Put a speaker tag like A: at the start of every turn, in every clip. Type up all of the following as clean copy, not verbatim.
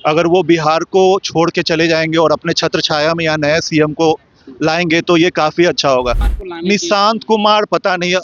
A: अगर वो बिहार को छोड़ के चले जाएंगे और अपने छत्र छाया में यहाँ नए सीएम को लाएंगे तो ये काफी अच्छा होगा। निशांत कुमार पता नहीं,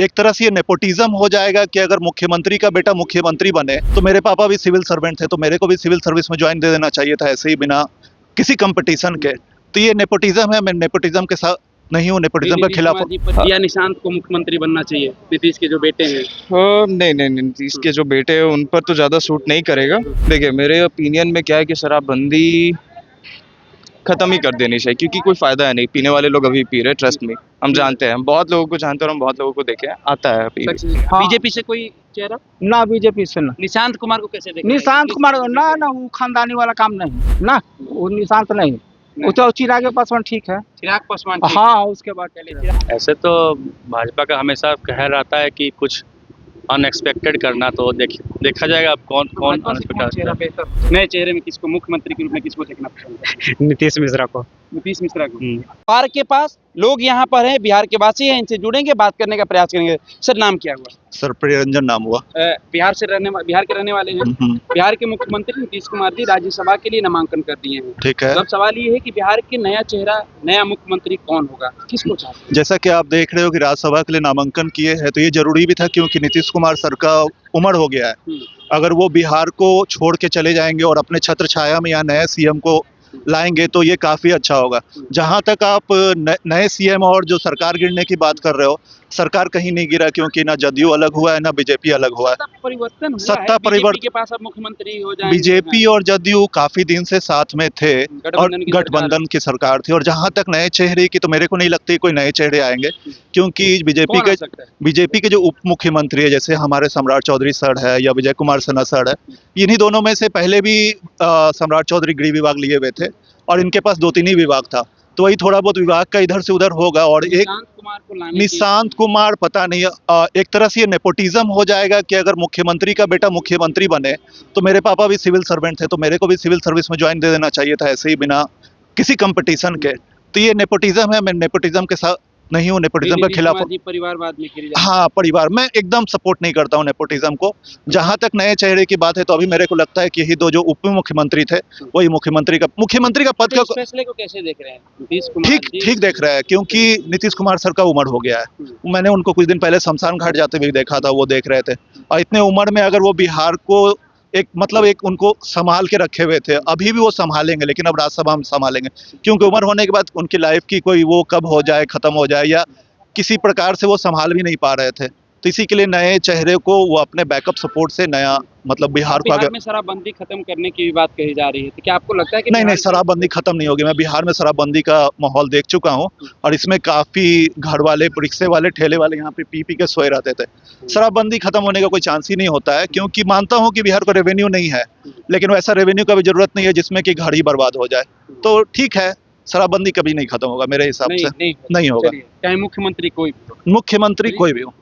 A: एक तरह से ये नेपोटिज्म हो जाएगा कि अगर मुख्यमंत्री का बेटा मुख्यमंत्री बने तो मेरे पापा भी सिविल सर्वेंट थे तो मेरे को भी सिविल सर्विस में ज्वाइन दे देना चाहिए था, ऐसे ही बिना किसी कंपटीशन के। तो ये नेपोटिज्म है, मैं नेपोटिज्म के साथ नहीं हूँ, नेपोटिज्म के खिलाफ हूँ।
B: या निशांत को मुख्यमंत्री बनना चाहिए, नीतीश के जो बेटे हैं।
C: नहीं, नीतीश के जो बेटे हैं उन पर तो ज़्यादा सूट नहीं करेगा। देखिए मेरे ओपिनियन में क्या है कि शराबबंदी खत्म ही कर देनी चाहिए, क्योंकि कोई फायदा है नहीं। पीने वाले लोग अभी पी रहे, ट्रस्ट में हम जानते हैं, हम बहुत लोगों को जानते हैं और हम बहुत लोगों को देखे हैं, आता है अभी।
B: हाँ। बीजेपी से कोई चेहरा
D: ना, बीजेपी से ना।
B: निशांत कुमार को कैसे देखें?
D: निशांत कुमार ना ना, वो खानदानी वाला काम नहीं ना, वो निशांत नहीं। वो तो चिराग पासवान ठीक है,
B: चिराग पासवान।
D: हाँ, उसके बाद
E: ऐसे तो भाजपा का हमेशा कह रहता है कि कुछ अनएक्सपेक्टेड करना, तो देखा जाएगा अब कौन अनएक्सपेक्टेड।
B: नए चेहरे में किसको मुख्यमंत्री के रूप में किसको देखना पसंद है?
D: नीतीश मिश्रा को।
B: नीतीश मिश्रा को। बिहार के पास लोग यहाँ पर हैं, बिहार के वासी हैं, इनसे जुड़ेंगे, बात करने का प्रयास करेंगे। सर नाम क्या हुआ?
A: सर प्रियरंजन नाम हुआ।
B: बिहार के रहने वाले हैं। बिहार के मुख्यमंत्री नीतीश कुमार जी राज्यसभा के लिए नामांकन कर दिए हैं।
A: ठीक है।
B: अब सवाल ये है कि बिहार के नया चेहरा, नया मुख्यमंत्री कौन होगा, किसको चाहते हैं?
A: जैसा कि आप देख रहे हो कि राज्यसभा के लिए नामांकन किए हैं तो ये जरूरी भी था, क्योंकि नीतीश कुमार सर का उम्र हो गया है। अगर वो बिहार को छोड़ के चले जाएंगे और अपने छत्र छाया में यहाँ नए सीएम को लाएंगे तो ये काफी अच्छा होगा। जहां तक आप नए सीएम और जो सरकार गिरने की बात कर रहे हो, सरकार कहीं नहीं गिरा, क्योंकि ना जदयू अलग हुआ है ना बीजेपी अलग हुआ है। सत्ता परिवर्तन
B: के पास अब मुख्यमंत्री हो जाएंगे।
A: बीजेपी और जदयू काफी दिन से साथ में थे और गठबंधन की सरकार थी। और जहां तक नए चेहरे की, तो मेरे को नहीं लगती कोई नए चेहरे आएंगे, क्योंकि बीजेपी के जो उप मुख्यमंत्री है, जैसे हमारे सम्राट चौधरी सर है या विजय कुमार सिन्हा सर है, इन्हीं दोनों में से पहले भी सम्राट चौधरी गृह विभाग लिए हुए थे और इनके पास 2-3 ही विभाग था, तो वही थोड़ा बहुत विभाग का इधर से उधर होगा। और एक निशांत कुमार पता नहीं, एक तरह से ये नेपोटिज्म हो जाएगा कि अगर मुख्यमंत्री का बेटा मुख्यमंत्री बने तो मेरे पापा भी सिविल सर्वेंट थे तो मेरे को भी सिविल सर्विस में ज्वाइन दे देना चाहिए था, ऐसे ही बिना किसी कंपटीशन के। तो ये नेपोटिज्म है, मैं नेपोटिज्म के साथ नहीं हूँ, नेपोटिज्म के खिलाफ हूँ।
B: परिवारवाद में
A: हाँ, परिवार में एकदम सपोर्ट नहीं करता हूँ नेपोटिज्म को। जहाँ तक नए चेहरे की बात है तो अभी मेरे को लगता है कि यही दो जो उप मुख्यमंत्री थे वही मुख्यमंत्री का पद का
B: फैसले को कैसे देख रहे हैं?
A: ठीक देख रहे हैं, क्योंकि नीतीश कुमार सर का उम्र हो गया है। मैंने उनको कुछ दिन पहले शमशान घाट जाते हुए देखा था, वो देख रहे थे। और इतने उम्र में अगर वो बिहार को एक उनको संभाल के रखे हुए थे, अभी भी वो संभालेंगे, लेकिन अब राज्यसभा हम संभालेंगे, क्योंकि उम्र होने के बाद उनकी लाइफ की कोई वो कब हो जाए, खत्म हो जाए, या किसी प्रकार से वो संभाल भी नहीं पा रहे थे। तो इसी के लिए नए चेहरे को वो अपने बैकअप सपोर्ट से नया, मतलब बिहार को
B: बिहार में शराबबंदी खत्म करने की बात कही जा रही है, तो क्या आपको लगता है कि
A: नहीं, शराबबंदी खत्म नहीं होगी। मैं बिहार में शराबबंदी का माहौल देख चुका हूँ और इसमें काफी घर वाले, रिक्शे वाले, ठेले वाले यहाँ पे पी के सोए रहते थे। शराबबंदी खत्म होने का कोई चांस ही नहीं होता है, क्योंकि मानता हूँ कि बिहार को रेवेन्यू नहीं है, लेकिन वैसा रेवेन्यू का भी जरूरत नहीं है जिसमें कि घर ही बर्बाद हो जाए। तो ठीक है, शराबबंदी कभी नहीं खत्म होगा मेरे हिसाब से, नहीं होगा,
B: चाहे मुख्यमंत्री कोई भी हो।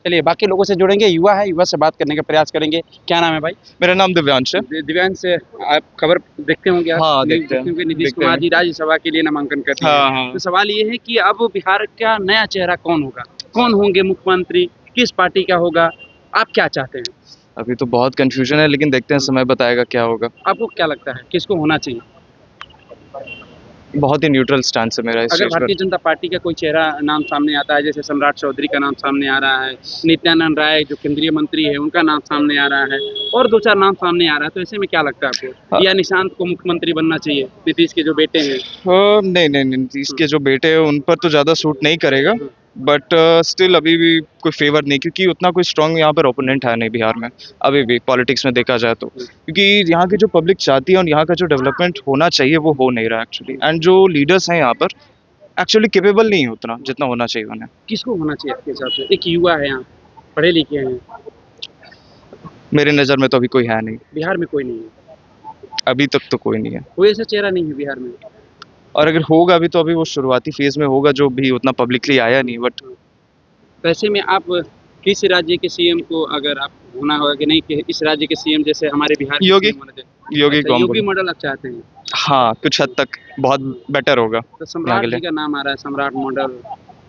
B: चलिए बाकी लोगों से जुड़ेंगे, युवा है, युवा से बात करने का प्रयास करेंगे। क्या नाम है भाई?
C: मेरा नाम दिव्यांश है।
B: दिव्यांश, आप खबर देखते होंगे?
C: हाँ, देखते हैं।
B: नीतीश कुमार जी राज्यसभा के लिए नामांकन करते हैं। तो सवाल ये है कि अब बिहार का नया चेहरा कौन होगा, कौन होंगे मुख्यमंत्री, किस पार्टी का होगा, आप क्या चाहते हैं?
C: अभी तो बहुत कंफ्यूजन है, लेकिन देखते हैं, समय बताएगा क्या होगा।
B: आपको क्या लगता है किसको होना चाहिए?
C: बहुत ही न्यूट्रल स्टैंड है मेरा इस
B: अगर भारतीय जनता पार्टी का कोई चेहरा नाम सामने आता है, जैसे सम्राट चौधरी का नाम सामने आ रहा है, नित्यानंद राय जो केंद्रीय मंत्री है उनका नाम सामने आ रहा है, और 2-4 नाम सामने आ रहा है, तो ऐसे में क्या लगता है आपको? या निशांत को मुख्यमंत्री बनना चाहिए, नीतीश के जो बेटे हैं?
C: नहीं, नीतीश के जो बेटे हैं उन पर तो ज़्यादा सूट नहीं करेगा, बट स्टिल अभी भी कोई फेवर नहीं, क्योंकि उतना कोई स्ट्रॉन्ग यहाँ पर ओपोनेंट है नहीं बिहार में अभी भी, पॉलिटिक्स में देखा जाए तो। क्योंकि यहाँ की जो पब्लिक चाहती है और यहाँ का जो डेवलपमेंट होना चाहिए वो हो नहीं रहा एक्चुअली, एंड जो लीडर्स हैं यहाँ पर एक्चुअली केपेबल नहीं है उतना जितना होना चाहिए उन्हें।
B: किसको होना चाहिए आपके हिसाब से? एक युवा है यहाँ, पढ़े लिखे हैं,
C: मेरे नज़र में तो अभी कोई है नहीं,
B: बिहार में कोई नहीं है
C: अभी तक तो कोई नहीं है,
B: कोई ऐसा चेहरा नहीं है बिहार में।
C: और अगर होगा भी तो अभी वो शुरुआती फेज में होगा, जो भी उतना पब्लिकली आया नहीं। बट
B: वैसे में आप किस राज्य के सीएम को, अगर आप होना होगा कि नहीं कि इस राज्य के सीएम जैसे हमारे बिहार योगी मॉडल आप चाहते हैं?
C: हाँ, कुछ हद तक बहुत बेटर होगा।
B: तो सम्राट जी का नाम आ रहा है, सम्राट मॉडल,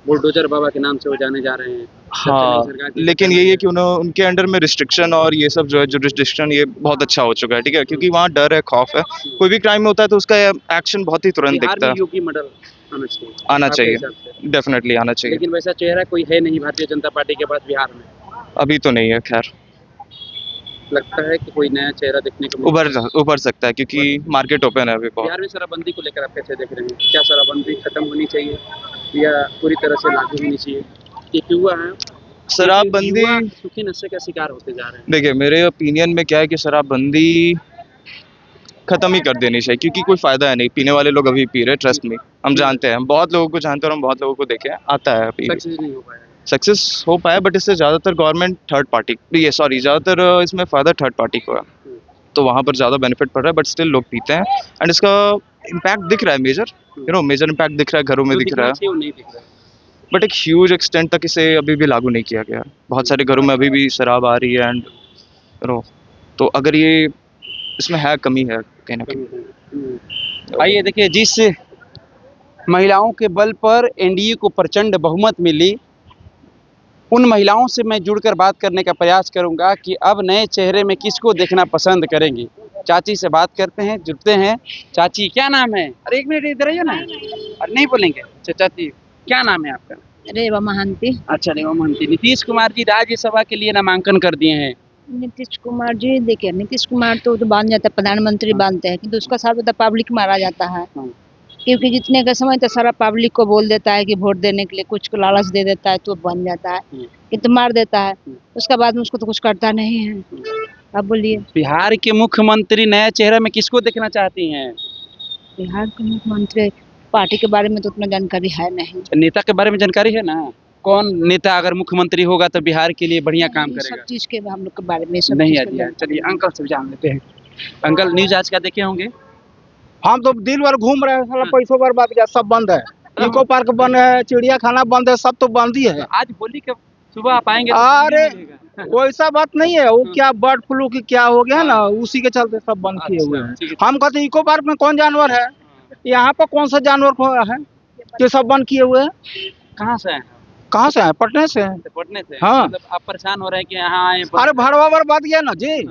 B: बुलडोजर बाबा के नाम से वो जाने जा रहे हैं। जब से
C: हाँ,
B: नई सरकार की
C: लेकिन यही है कि उनके अंडर में रिस्ट्रिक्शन और ये सब जो है जुरिस्डिक्शन ये बहुत अच्छा हो चुका है, ठीक है, क्योंकि वहाँ डर है, खौफ है, कोई भी क्राइम होता है तो उसका एक्शन बहुत ही तुरंत
B: बिहार
C: दिखता
B: में
C: है।
B: योगी मॉडल आना चाहिए,
C: आना
B: आपके
C: चाहिए,
B: हिसाब से।
C: डेफिनेटली आना चाहिए।
B: लेकिन वैसा चेहरा कोई है नहीं भारतीय जनता पार्टी के पास बिहार में।
C: अभी तो नहीं है, खैर
B: लगता है कि कोई नया चेहरा देखने को मिलेगा।
C: उभर सकता है क्योंकि मार्केट ओपन है अभी बहुत।
B: बिहार में शराबबंदी को लेकर आप कैसे देख रहे हैं? क्या शराबबंदी खत्म होनी चाहिए या पूरी तरह से लागू होनी चाहिए? एक युवा है,
C: शराबबंदी,
B: युवा सूखी नशे का शिकार होते जा रहे हैं।
C: देखिए मेरे ओपिनियन में क्या है कि शराबबंदी खत्म ही कर देनी चाहिए, क्योंकि कोई फायदा है नहीं, पीने वाले लोग अभी पी रहे, ट्रस्ट में हम जानते हैं, हम बहुत लोगों को जानते हैं और हम बहुत लोगों को देखे हैं, आता है अभी
B: सक्सेस नहीं हो पाया।
C: सक्सेस हो पाया, बट इससे ज़्यादातर गवर्नमेंट थर्ड पार्टी, ये सॉरी ज़्यादातर इसमें फ़ायदा थर्ड पार्टी को है, तो वहाँ पर ज़्यादा बेनिफिट पड़ रहा है, बट स्टिल लोग पीते हैं एंड इसका इम्पैक्ट दिख रहा है, मेजर इम्पैक्ट दिख रहा है, घरों में
B: जो
C: दिख
B: दिखना
C: रहा है,
B: चाहिए वो नहीं दिख रहा है।
C: बट एक ह्यूज एक्सटेंट तक इसे अभी भी लागू नहीं किया गया। बहुत सारे घरों में अभी भी शराब आ रही है एंड तो अगर ये इसमें है, कमी है कहीं ना कहीं।
B: आइए देखिए, जिस महिलाओं के बल पर एनडीए को प्रचंड बहुमत मिली, उन महिलाओं से मैं जुड़कर बात करने का प्रयास करूंगा कि अब नए चेहरे में किसको देखना पसंद करेंगी। चाची से बात करते हैं, जुड़ते हैं। चाची क्या नाम है? अरे एक मिनट इधर आइए ना। अरे नहीं बोलेंगे? अच्छा चाची क्या नाम है आपका?
F: रेवा महांती।
B: अच्छा रेवा महंती। नीतीश कुमार जी राज्यसभा के लिए नामांकन कर दिए हैं।
F: नीतीश कुमार जी देखिए, नीतीश कुमार तो बांध जाता है, प्रधानमंत्री बांधते हैं, किंतु उसका सारा पब्लिक मारा जाता है, क्योंकि जितने का समय तो सारा पब्लिक को बोल देता है कि वोट देने के लिए, कुछ को लालच दे देता है तो बन जाता है, किंतु मार देता है, उसके बाद में उसको तो कुछ करता नहीं है। अब बोलिए,
B: बिहार के मुख्यमंत्री नया चेहरा में किसको देखना चाहती हैं?
F: बिहार के मुख्यमंत्री पार्टी के बारे में तो उतना जानकारी है नहीं।
B: नेता के बारे में जानकारी है ना? कौन नेता अगर मुख्यमंत्री होगा तो बिहार के लिए बढ़िया काम
F: ये
B: करेगा?
F: सब चीज के हम लोग के बारे में सब
B: नहीं
F: चीज
B: है
F: के
B: जी।
F: जानकारी
B: चलिए अंकल से जान लेते हैं। अंकल न्यूज आज का देखे होंगे?
D: हम तो दिन भर घूम रहे हैं, साला पैसों बर्बाद किया, सब बंद है, इको पार्क बंद है, चिड़ियाखाना बंद है, सब तो बंद ही है।
B: आज होली के सुबह आप आएंगे तो
D: अरे
B: नहीं मिलेगा।
D: वैसा बात नहीं है, वो क्या बर्ड फ्लू की क्या हो गया ना, उसी के चलते सब बंद किए हुए
B: अच्छा, ठीक
D: हैं।
B: है।
D: हम कहते हैं इको पार्क में कौन जानवर है, यहाँ पर कौन सा जानवर है जो सब बंद किए हुए हैं?
B: कहाँ से हैं?
D: कहाँ से है? पटने से हैं।
B: पटने से?
D: हाँ।
B: मतलब आप परेशान हो रहे हैं कि यहाँ आए?
D: अरे भाड़ा बर्बाद गया ना जी,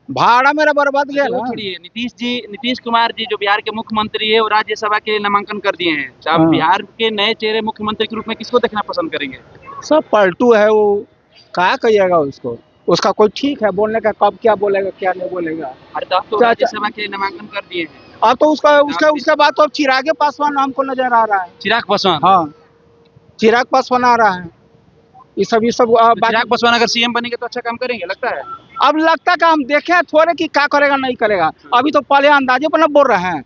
D: भाड़ा मेरा बर्बाद गया
B: वो
D: ना।
B: छोड़िए, नीतीश कुमार जी जो बिहार के मुख्यमंत्री है वो राज्यसभा के लिए नामांकन कर दिए हैं। तो आप
D: हाँ।
B: बिहार के नए चेहरे मुख्यमंत्री के रूप में किसको देखना पसंद करेंगे?
D: सब पलटू है वो, क्या कहिएगा उसको, उसका कोई ठीक है बोलने का, कब क्या बोलेगा क्या नहीं बोलेगा।
B: अरे तो आप तो
D: अच्छा,
B: राज्यसभा के लिए नामांकन कर दिए हैं।
D: अब तो उसके बाद तो अब चिरागे पासवान हमको नजर आ रहा है।
B: चिराग पासवान?
D: हाँ, चिराग पासवान आ रहा है। ये सब
B: तो चिराग पासवान अगर सीएम बनेंगे तो अच्छा काम करेंगे लगता है?
D: अब लगता का हम देखे थोड़े कि क्या करेगा नहीं करेगा, अभी तो पहले अंदाजे पर न बोल रहे हैं,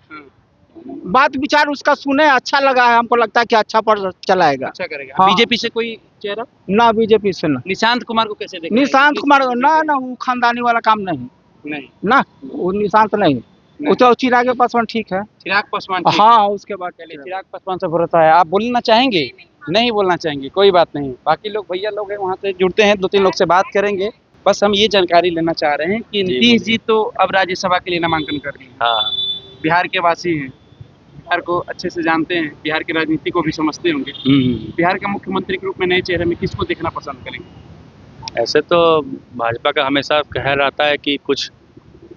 D: बात विचार उसका सुने, अच्छा लगा है, हमको लगता है कि अच्छा पर चलाएगा।
B: अच्छा करेगा।
D: हाँ।
B: बीजेपी से कोई चेहरा?
D: ना बीजेपी से ना,
B: निशांत कुमार को कैसे देखेंगे?
D: निशांत कुमार ना वो खानदानी वाला काम नहीं
B: नहीं।
D: ना, वो निशांत नहीं, वो तो चिरागे पासवान ठीक है।
B: चिराग पासवान ठीक है।
D: हाँ, उसके बाद
B: चलिए चिराग पासवान से भरोसा है। आप बोलना चाहेंगे? नहीं बोलना चाहेंगे, कोई बात नहीं। बाकी लोग भैया लोग हैं वहाँ से जुड़ते हैं, 2-3 लोग से बात करेंगे। बस हम ये जानकारी लेना चाह रहे हैं कि नीतीश जी तो अब राज्यसभा के लिए नामांकन कर रही है।
E: हाँ,
B: बिहार के वासी हैं, बिहार को अच्छे से जानते हैं, बिहार की राजनीति को भी समझते होंगे। बिहार के मुख्यमंत्री के रूप में नए चेहरे में किसको देखना पसंद करेंगे?
E: ऐसे तो भाजपा का हमेशा कह रहता है कि कुछ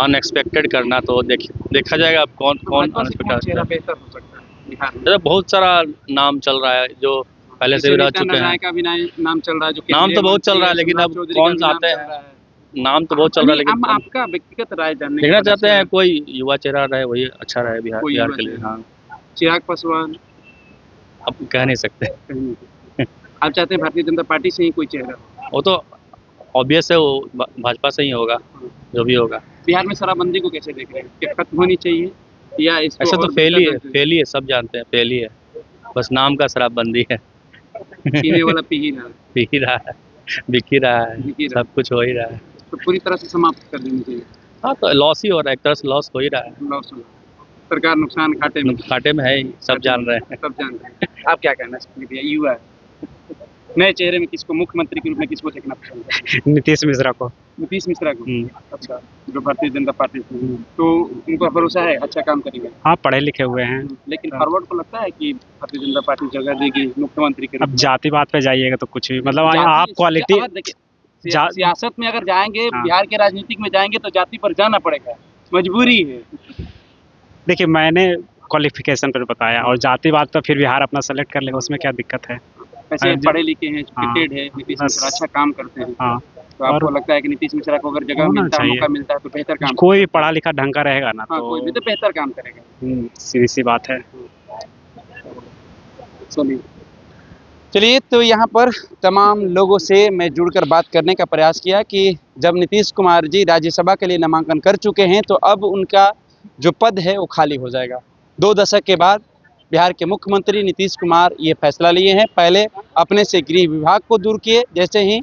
E: अनएक्सपेक्टेड करना, तो देखा जाएगा अब कौन
B: भाजपा से कौन चेहरा
E: अनएक्सपेक्टेड।
B: बेहतर हो सकता है बिहार में?
E: जैसे बहुत सारा नाम चल रहा है जो पहले से भी रह
B: नित्यानंद
E: चुके हैं।
B: राय का भी नाम चल रहा है, जो
E: नाम तो
B: केंद्रीय
E: बहुत चल
B: मंत्री
E: रहा है, लेकिन
B: सम्राट
E: अब
B: चौधरी
E: कौन
B: का भी नाम
E: आते
B: चल
E: हैं?
B: रहा है।
E: नाम तो बहुत चल रहा है,
B: नहीं,
E: लेकिन
B: हम आपका व्यक्तिगत राय जानने
E: देखना
B: की
E: चाहते
B: वजह
E: हैं
B: से
E: कोई युवा चेहरा रहे, वही अच्छा रहे बिहार
B: कोई
E: बिहार
B: युवा
E: के लिए।
B: चेहरा।
E: हाँ,
B: चिराग पासवान
E: अब कह नहीं सकते।
B: आप चाहते हैं भारतीय जनता पार्टी से ही कोई चेहरा हो?
E: वो तो ऑब्वियस है, वो भाजपा से ही होगा जो भी होगा।
B: बिहार में शराबबंदी को कैसे देख रहे हैं? क्या खत्म होनी चाहिए या इसको
E: ऐसा तो
B: और
E: फेल ही है,
B: बेहतर
E: फेल ही है, सब जानते हैं फेल ही है, बस नाम का शराबबंदी है।
B: पीने वाला पी ही रहा है,
E: पी ही रहा है, बिक ही रहा है,
B: बिक ही रहा है।
E: सब कुछ हो ही रहा है।
B: तो पूरी तरह से समाप्त कर देनी चाहिए।
E: हाँ, तो लॉस ही हो रहा है, एक तरह से लॉस हो ही रहा है,
B: लॉस हो, सरकार नुकसान घाटे में,
E: घाटे में है ही, सब जान रहे हैं।
B: सब जानते हैं। आप क्या कहना चाहेंगे भैया? युवा है, नए चेहरे में किसको मुख्यमंत्री के रूप में किसको देखना पसंद है?
G: नीतीश मिश्रा को।
B: नीतीश मिश्रा को। अच्छा, जो भारतीय जनता पार्टी से तो उनको भरोसा है अच्छा काम करेंगे।
G: हाँ, पढ़े लिखे हुए हैं।
B: लेकिन फॉरवर्ड को लगता है कि भारतीय जनता पार्टी जगह देगी मुख्यमंत्री के रूप
G: अब
B: में?
G: जातिवाद पे जाइएगा तो कुछ भी मतलब आप
B: जाति-
G: क्वालिटी
B: देखिए,
G: जा-
B: सियासत में अगर जाएंगे,
G: हाँ।
B: बिहार के राजनीतिक में जाएंगे तो जाति पर जाना पड़ेगा, मजबूरी है।
G: देखिए मैंने क्वालिफिकेशन पर बताया और जातिवाद तो फिर बिहार अपना सेलेक्ट कर लेगा, उसमें क्या दिक्कत है।
B: वैसे
G: हाँ,
B: पढ़े लिखे हैं,
G: हाँ।
B: एजुकेटेड है, नीतीश
G: बस।
B: मिश्रा अच्छा काम करते हैं।
G: हाँ,
B: तो आपको
G: और-
B: लगता है कि नीतीश मिश्रा को अगर जगह
G: होना
B: मिलता है,
G: चाहिए।
B: मौका मिलता है तो बेहतर काम
G: कोई भी पढ़ा लिखा ढंग का रहेगा ना
B: हाँ,
G: तो
B: कोई भी तो बेहतर काम करेगा।
G: सीधी सी बात है।
B: चलिए, तो यहाँ पर तमाम लोगों से मैं जुड़कर बात करने का प्रयास किया कि जब नीतीश कुमार जी राज्यसभा के लिए नामांकन कर चुके हैं तो अब उनका जो पद है वो खाली हो जाएगा। 2 दशक के बाद बिहार के मुख्यमंत्री नीतीश कुमार ये फैसला लिए हैं। पहले अपने से गृह विभाग को दूर किए, जैसे ही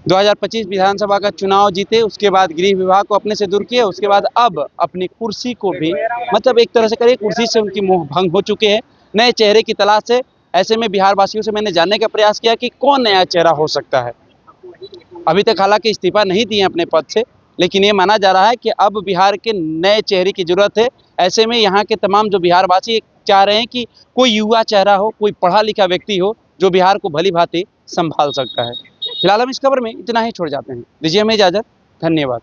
B: 2025 विधानसभा का चुनाव जीते उसके बाद गृह विभाग को अपने से दूर किए, उसके बाद अब अपनी कुर्सी को भी मतलब एक तरह से करिए कुर्सी से उनकी मोह भंग हो चुके हैं। नए चेहरे की तलाश है। ऐसे में बिहार वासियों से मैंने जानने का प्रयास किया कि कौन नया चेहरा हो सकता है। अभी तक हालांकि इस्तीफा नहीं दिए अपने पद से, लेकिन ये माना जा रहा है कि अब बिहार के नए चेहरे की जरूरत है। ऐसे में यहाँ के तमाम जो बिहार वासी चाह रहे हैं कि कोई युवा चेहरा हो, कोई पढ़ा लिखा व्यक्ति हो जो बिहार को भली भांति संभाल सकता है। फिलहाल हम इस खबर में इतना ही छोड़ जाते हैं। दीजिए हमें इजाजत। धन्यवाद।